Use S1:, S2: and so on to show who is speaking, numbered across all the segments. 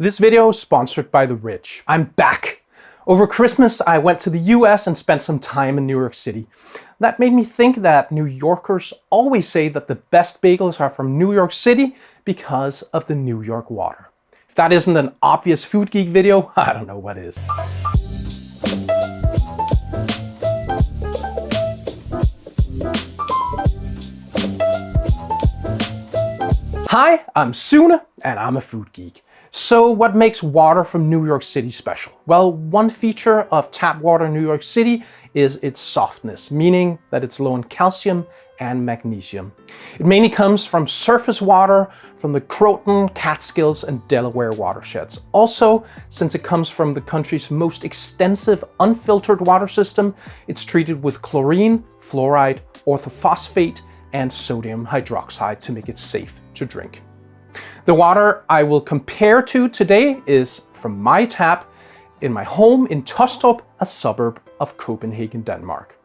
S1: This video is sponsored by The Ridge. I'm back! Over Christmas, I went to the US and spent some time in New York City. That made me think that New Yorkers always say that the best bagels are from New York City because of the New York water. If that isn't an obvious Foodgeek video, I don't know what is. Hi, I'm Sune and I'm a food geek. So what makes water from New York City special? Well, one feature of tap water in New York City is its softness, meaning that it's low in calcium and magnesium. It mainly comes from surface water from the Croton, Catskills, and Delaware watersheds. Also, since it comes from the country's most extensive unfiltered water system, it's treated with chlorine, fluoride, orthophosphate, and sodium hydroxide to make it safe to drink. The water I will compare to today is from my tap in my home in Tostrup, a suburb of Copenhagen, Denmark.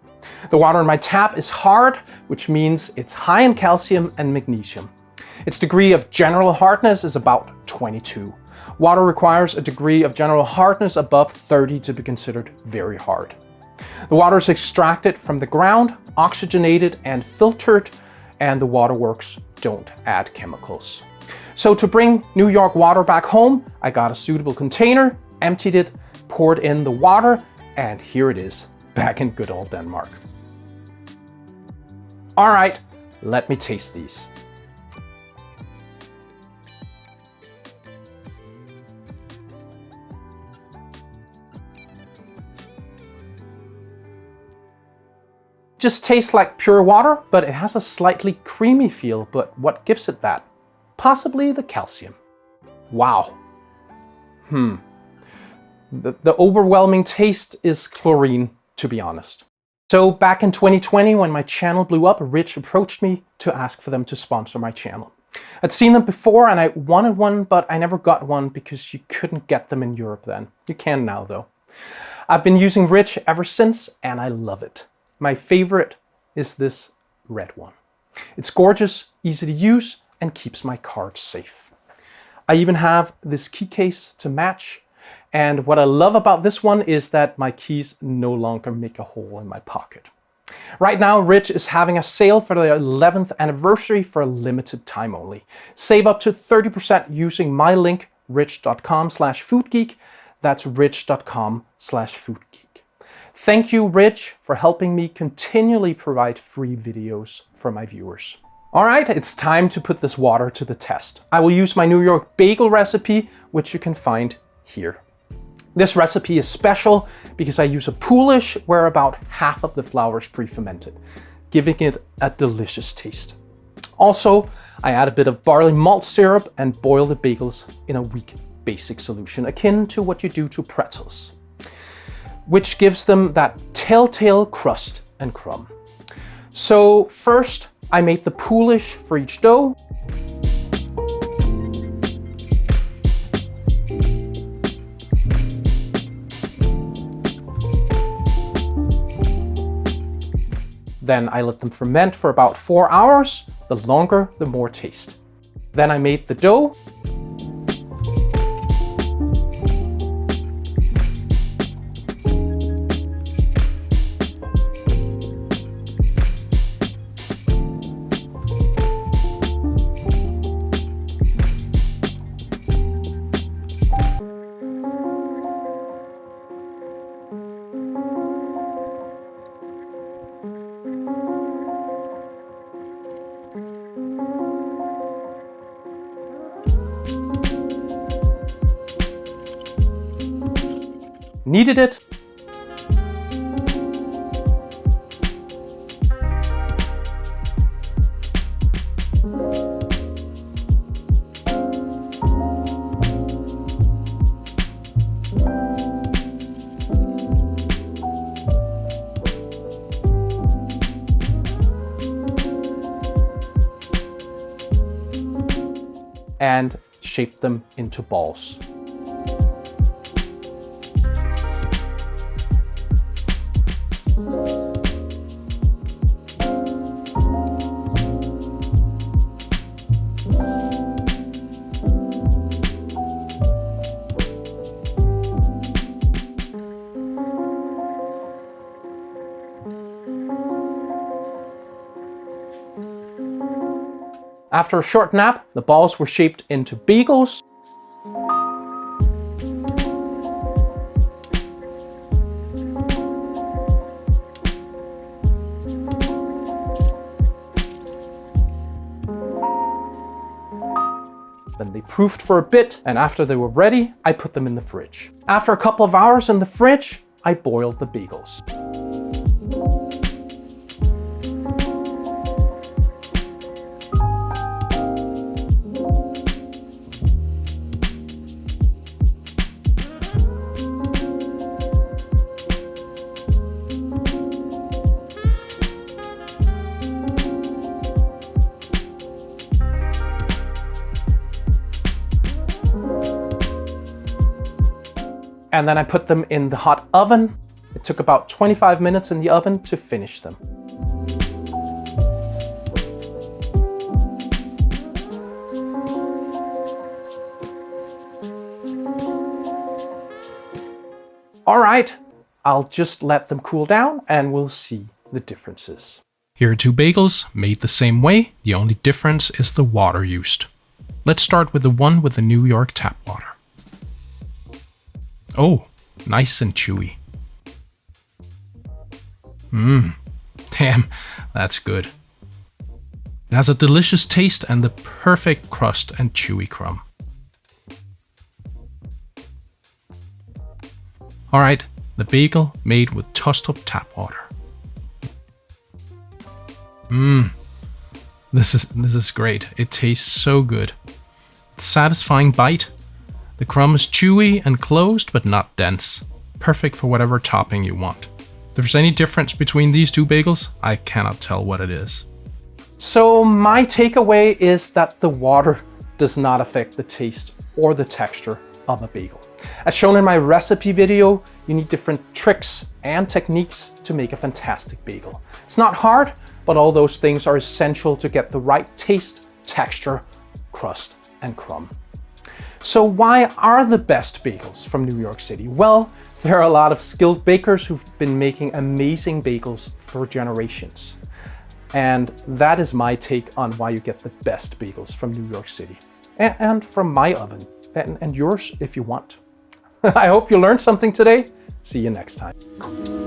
S1: The water in my tap is hard, which means it's high in calcium and magnesium. Its degree of general hardness is about 22. Water requires a degree of general hardness above 30 to be considered very hard. The water is extracted from the ground, oxygenated and filtered, and the waterworks don't add chemicals. So to bring New York water back home, I got a suitable container, emptied it, poured in the water, and here it is, back in good old Denmark. All right, let me taste these. Just tastes like pure water, but it has a slightly creamy feel. But what gives it that? Possibly the calcium. Wow. The overwhelming taste is chlorine, to be honest. So back in 2020, when my channel blew up, Rich approached me to ask for them to sponsor my channel. I'd seen them before and I wanted one, but I never got one because you couldn't get them in Europe then. You can now though. I've been using Rich ever since and I love it. My favorite is this red one. It's gorgeous, easy to use, and keeps my cards safe. I even have this key case to match. And what I love about this one is that my keys no longer make a hole in my pocket. Right now, Rich is having a sale for their 11th anniversary for a limited time only. Save up to 30% using my link, rich.com/foodgeek. That's rich.com/foodgeek. Thank you, Rich, for helping me continually provide free videos for my viewers. All right, it's time to put this water to the test. I will use my New York bagel recipe, which you can find here. This recipe is special because I use a poolish where about half of the flour is pre-fermented, giving it a delicious taste. Also, I add a bit of barley malt syrup and boil the bagels in a weak basic solution akin to what you do to pretzels, which gives them that telltale crust and crumb. So first, I made the poolish for each dough. Then I let them ferment for about 4 hours. The longer, the more taste. Then I made the dough. Kneaded it. And shaped them into balls. After a short nap, the balls were shaped into bagels. Then they proofed for a bit, and after they were ready, I put them in the fridge. After a couple of hours in the fridge, I boiled the bagels. And then I put them in the hot oven. It took about 25 minutes in the oven to finish them. All right, I'll just let them cool down and we'll see the differences. Here are two bagels made the same way. The only difference is the water used. Let's start with the one with the New York tap water. Oh, nice and chewy. Damn, that's good. It has a delicious taste and the perfect crust and chewy crumb. Alright, the bagel made with tossed up tap water. This is great. It tastes so good. It's a satisfying bite. The crumb is chewy and closed, but not dense. Perfect for whatever topping you want. If there's any difference between these two bagels, I cannot tell what it is. So my takeaway is that the water does not affect the taste or the texture of a bagel. As shown in my recipe video, you need different tricks and techniques to make a fantastic bagel. It's not hard, but all those things are essential to get the right taste, texture, crust, and crumb. So why are the best bagels from New York City? Well, there are a lot of skilled bakers who've been making amazing bagels for generations. And that is my take on why you get the best bagels from New York City. And from my oven. And yours if you want. I hope you learned something today. See you next time.